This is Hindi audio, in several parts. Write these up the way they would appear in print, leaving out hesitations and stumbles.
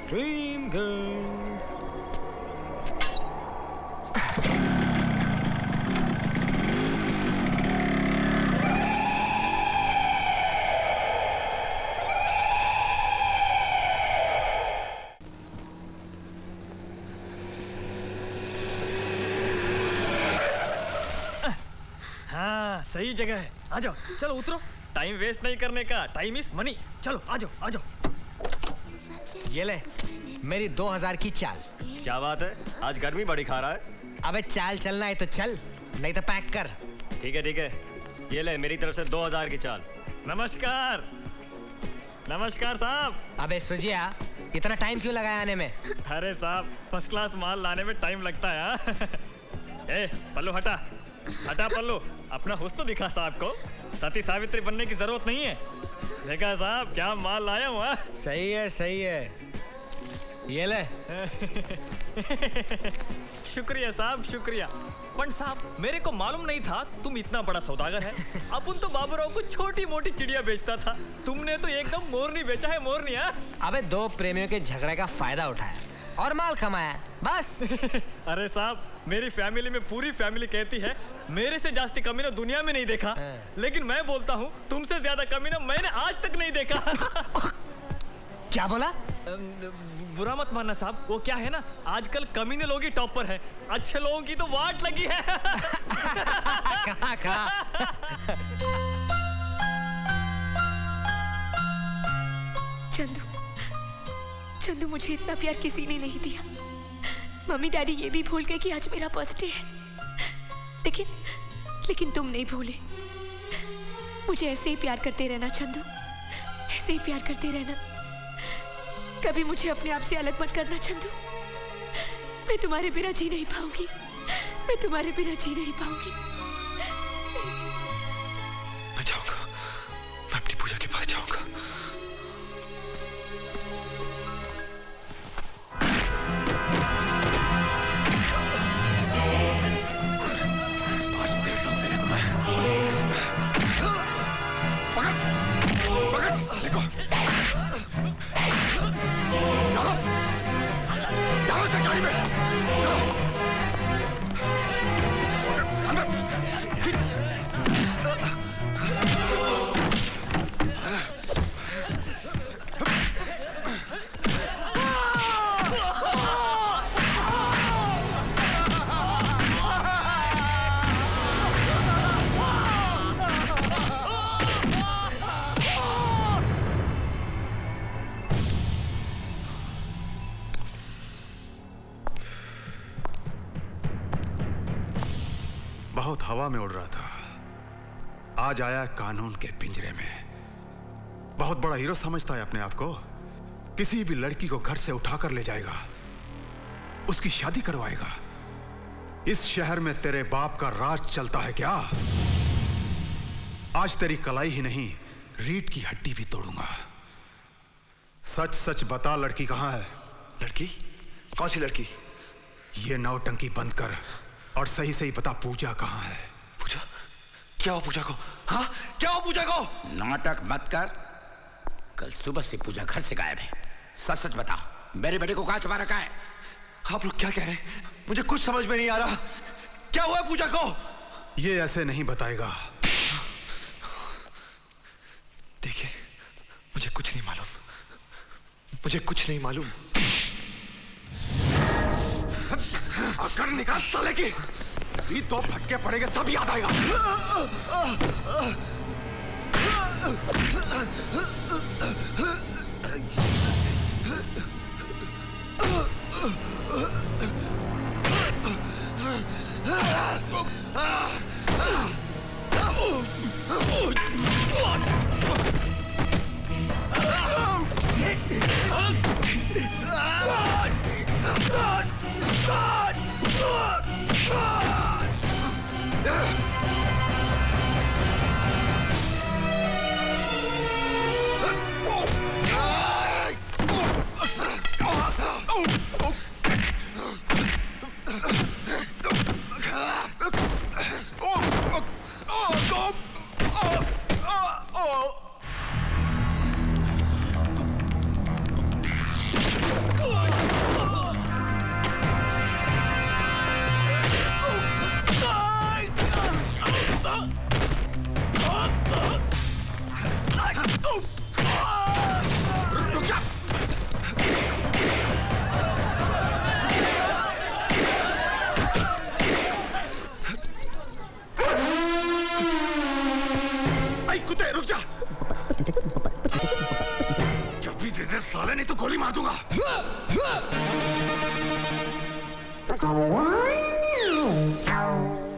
Dream girl. हाँ सही जगह है, आ जाओ चलो उतरो। टाइम वेस्ट नहीं करने का, टाइम इज मनी। चलो आ जाओ आ जाओ। ये ले मेरी 2000 की चाल। क्या बात है, आज गर्मी बड़ी खा रहा है। अबे चाल चलना है तो चल, नहीं तो पैक कर। ठीक है, ये ले मेरी तरफ से 2000 की चाल। नमस्कार नमस्कार साहब। अबे सुजिया, इतना टाइम क्यों लगाया आने में? अरे साहब फर्स्ट क्लास माल लाने में टाइम लगता है हाँ? ए पल्लू हटा हटा पल्लू, अपना हुस्न तो दिखा साहब को। सती सावित्री बनने की जरूरत नहीं है। देखा साहब क्या माल लाया हूँ। सही है ये ले। शुक्रिया साहब शुक्रिया। पंत साहब मेरे को मालूम नहीं था तुम इतना बड़ा सौदागर है। अपन तो बाबूराव को छोटी मोटी चिड़िया बेचता था, तुमने तो एकदम मोरनी बेचा है, मोरनी। अबे दो प्रेमियों के झगड़े का फायदा उठाया और माल कमाया बस। अरे साहब मेरी फैमिली में पूरी फैमिली कहती है मेरे से जास्ती कमीना दुनिया में नहीं देखा, लेकिन मैं बोलता हूँ तुमसे ज्यादा कमीना मैंने आज तक नहीं देखा। क्या बोला? बुरा मत मानना साहब, वो क्या है ना आजकल कमीने लोग ही टॉप पर है, अच्छे लोगों की तो वाट लगी है। कहाँ? चंदू मुझे इतना प्यार किसी ने नहीं दिया। मम्मी डैडी ये भी भूल गए कि आज मेरा बर्थडे है, लेकिन तुम नहीं भूले। मुझे ऐसे ही प्यार करते रहना चंदू, ऐसे ही प्यार करते रहना। कभी मुझे अपने आप से अलग मत करना चंदू। मैं तुम्हारे बिना जी नहीं पाऊंगी, मैं तुम्हारे बिना जी नहीं पाऊंगी। मैं जाऊंगा, मैं अपनी पूजा के पास जाऊंगा। बहुत हवा में उड़ रहा था, आज आया कानून के पिंजरे में। बहुत बड़ा हीरो समझता है अपने आप को। किसी भी लड़की को घर से उठाकर ले जाएगा, उसकी शादी करवाएगा। इस शहर में तेरे बाप का राज चलता है क्या? आज तेरी कलाई ही नहीं रीढ़ की हड्डी भी तोड़ूंगा। सच सच बता, लड़की कहां है? लड़की? कौन सी लड़की? ये नौटंकी बंद कर और सही सही बता, पूजा कहां है? पूजा? क्या हो पूजा को? हाँ क्या हो पूजा को? नाटक मत कर, कल सुबह से पूजा घर से गायब है। सच सच बता, मेरे बेटे को कहां छुपा रखा है? आप लोग क्या कह रहे हैं? मुझे कुछ समझ में नहीं आ रहा। क्या हुआ पूजा को? ये ऐसे नहीं बताएगा। देखिए मुझे कुछ नहीं मालूम, मुझे कुछ नहीं मालूम। अगर निकाल साले की, भी दो फटके पड़ेंगे, सब याद आएगा।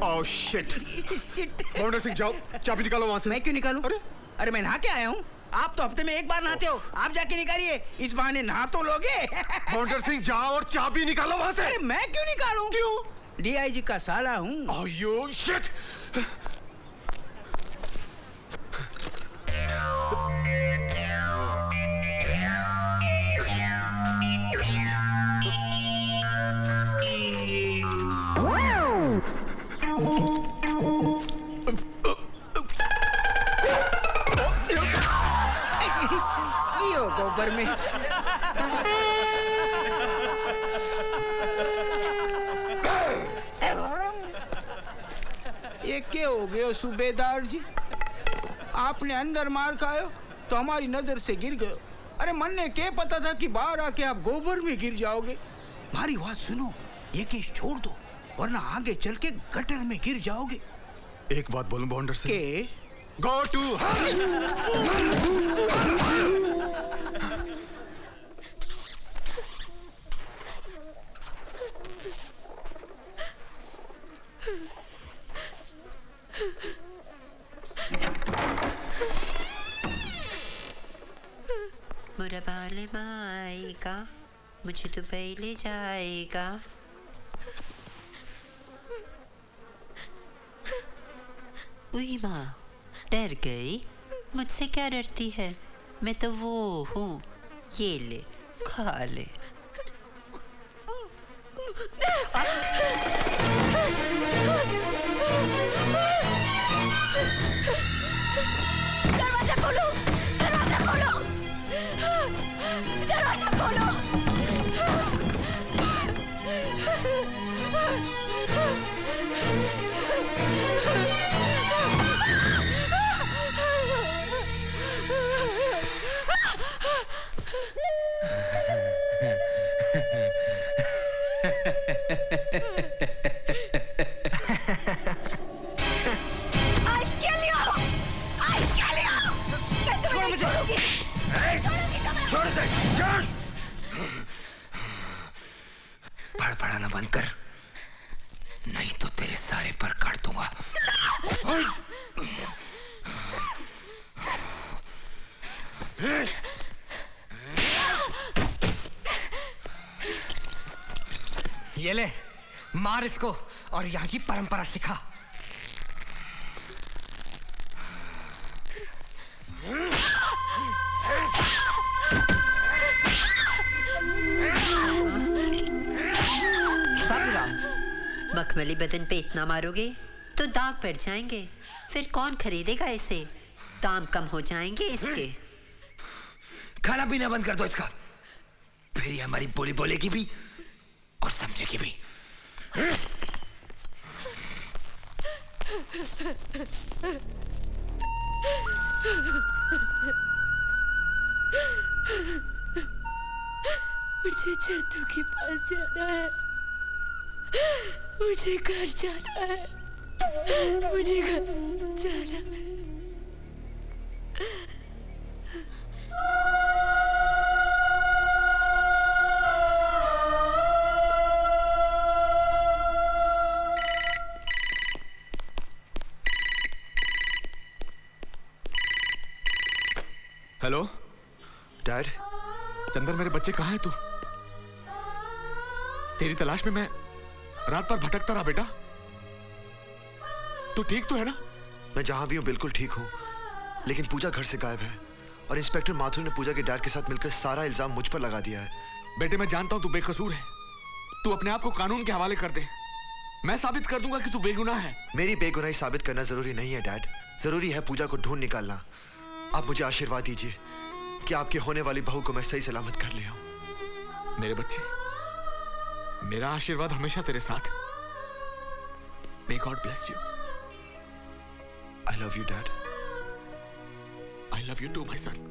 Oh shit. भावंडर सिंह जाओ, चाबी निकालो वहां से। मैं क्यों निकालूं? अरे मैं नहा के आया हूँ। आप तो हफ्ते में एक बार नहाते हो, आप जाके निकालिए, इस बहाने नहा तो लोगे। भावंडर सिंह जाओ और चाबी निकालो वहां से। अरे मैं क्यों निकालूं? क्यों? डीआईजी का साला हूँ। Oh you shit. जियो गोबर में। ये क्या हो गया सूबेदार जी? आपने अंदर मार खायो तो हमारी नजर से गिर गए। अरे मन ने क्या पता था कि बाहर आके आप गोबर में गिर जाओगे। हमारी बात सुनो, ये केस छोड़ दो वरना आगे चल के गटर में गिर जाओगे। एक बात बोलूं भावंडर सिंह? के गो टू बुरा बाले आएगा, मुझे तो पहले जाएगा। उई माँ, डर गई? मुझसे क्या डरती है? मैं तो वो हूँ। ये ले, खा ले। दरवाजा खोलो, दरवाजा खोलो, दरवाजा खोलो। बड़बड़ाना बंद कर, नहीं तो तेरे सारे पर काट दूंगा। ये ले, मार इसको और यहाँ की परंपरा सिखा। मखमली बदन पे इतना मारोगे तो दाग पड़ जाएंगे, फिर कौन खरीदेगा इसे? दाम कम हो जाएंगे इसके। खाना पीना बंद कर दो इसका, फिर ये हमारी बोली बोलेगी भी और समझेगी भी। मुझे चंदू के पास जाना है, मुझे घर जाना है, मुझे घर जाना है। Hello dad. चंदर, मेरे बच्चे कहाँ हैं? तू? तेरी तलाश में मैं रात भर भटकता रहा बेटा। तू ठीक तो है ना? मैं जहां भी हूं बिल्कुल ठीक हूं, लेकिन पूजा घर से गायब है और इंस्पेक्टर माथुर ने पूजा के डैड के साथ मिलकर सारा इल्जाम मुझ पर लगा दिया है। बेटे, मैं जानता हूं तू बेकसूर है। तू अपने आप को कानून के हवाले कर दे। मैं साबित कर दूंगा कि तू बेगुनाह है। मेरी बेगुनाही साबित करना जरूरी नहीं है डैड, जरूरी है पूजा को ढूंढ निकालना। आप मुझे आशीर्वाद दीजिए कि आपके होने वाली बहू को मैं सही सलामत कर ले आऊं। मेरे बच्चे, मेरा आशीर्वाद हमेशा तेरे साथ। May God bless you. I love you, Dad. I love you too, my son.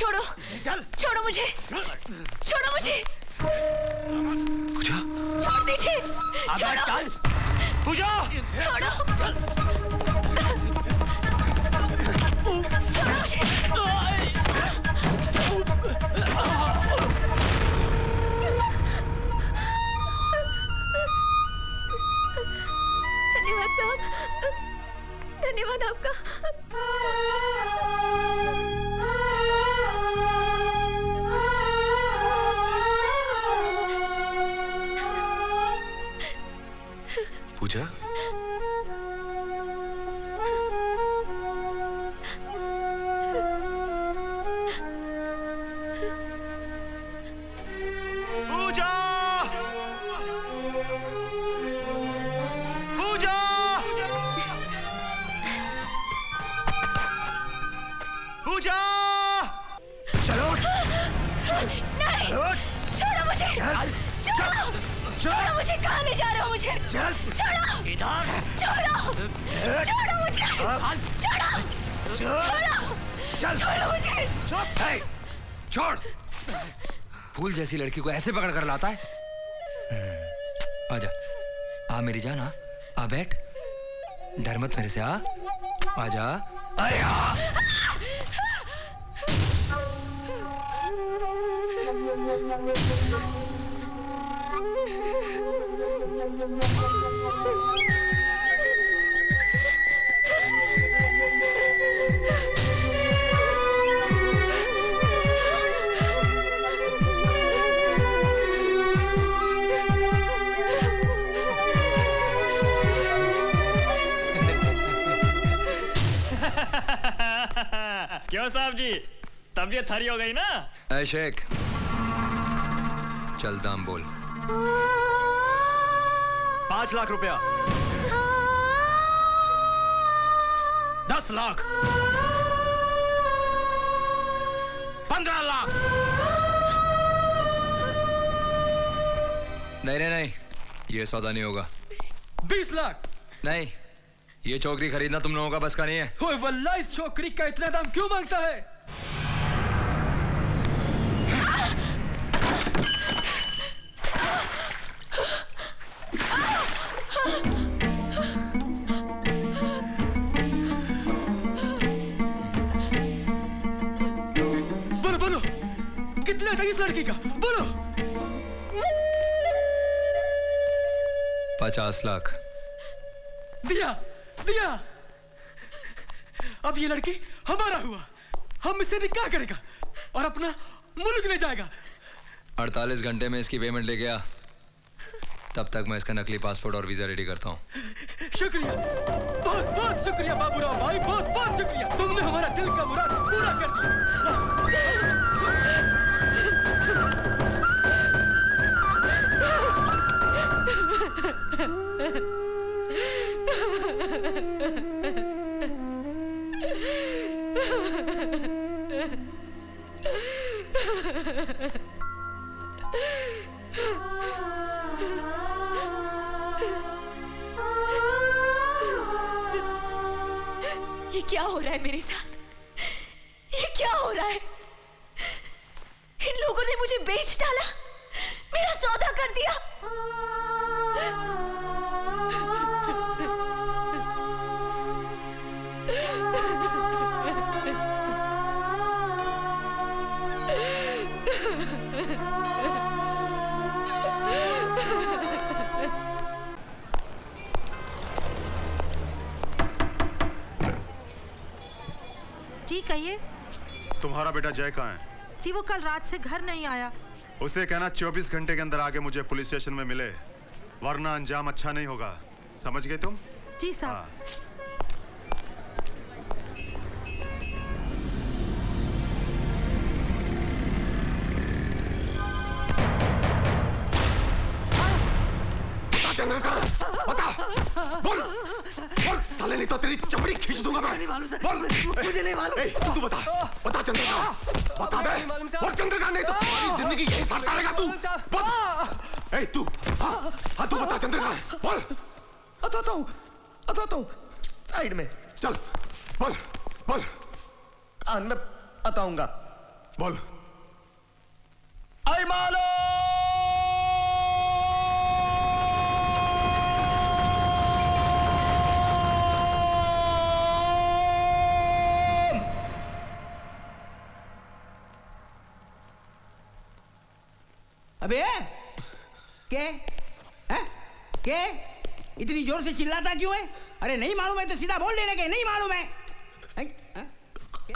छोड़ो, चल छोड़ो मुझे, छोड़ो मुझे, पूजा छोड़ दीजिए, छोड़ो, चल पूजा छोड़ो, छोड़ो मुझे। धन्यवाद साहब, धन्यवाद आपका। पूजा पूजा पूजा पूजा चलो नहीं, छोड़ो मुझे, छोड़ो, छोड़ो मुझे, कहाँ ले जा रहे हो मुझे? चल छोड़ो, इधर छोड़ो, छोड़ो मुझे, छोड़ो, छोड़ो, छोड़ो मुझे। छोड़। फूल जैसी लड़की को ऐसे पकड़ कर लाता है। आजा, आ मेरी जान, आ बैठ, डर मत मेरे से, आजा, अरे आ। क्यों साहब जी, तबीयत थारी हो गई ना? ऐ शेख, चल दाम बोल। 5 लाख रुपया। 10 लाख, 15 लाख। नहीं नहीं नहीं, ये सौदा नहीं होगा। 20 लाख। नहीं, ये चौकरी खरीदना तुम लोगों का बस का नहीं है। ओए वल्लाह, इस छोकरी का इतना दाम क्यों मांगता है? बोलो बोलो, कितना था इस लड़की का? बोलो। 50 लाख। दिया दिया। अब ये लड़की हमारा हुआ, हम इससे निकाह करेगा और अपना मुल्क ले जाएगा। 48 घंटे में इसकी पेमेंट लेके आ, तब तक मैं इसका नकली पासपोर्ट और वीजा रेडी करता हूँ। शुक्रिया, बहुत बहुत शुक्रिया बाबूराव भाई, बहुत बहुत शुक्रिया। तुमने हमारा दिल का मुराद पूरा कर दिया। ये क्या हो रहा है मेरे साथ? ये क्या हो रहा है? इन लोगों ने मुझे बेच डाला, मेरा सौदा कर दिया। जी कहिए। तुम्हारा बेटा जय कहाँ है? जी वो कल रात से घर नहीं आया। उसे कहना 24 घंटे के अंदर आके मुझे पुलिस स्टेशन में मिले, वरना अंजाम अच्छा नहीं होगा। समझ गए तुम? जी साहब। चंद्र का बता, बोल बोल साले, नहीं तो तेरी चमड़ी खींच दूंगा मैं। नहीं मालूम सर, बोल। मुझे नहीं मालूम। तू बता, बता चंद्र का, बता दे, बोल चंद्र का, नहीं तो सारी जिंदगी यही सड़ता रहेगा तू। बता, तू, हाँ तू बता चंद्र का, बोल। बताता हूँ, साइड में चल, बोल बोल। कान में बताऊंगा। बोल। आई मालो अबे क्या है? क्या इतनी जोर से चिल्लाता क्यों है? अरे नहीं मालूम है तो सीधा बोल देने के नहीं मालूम है।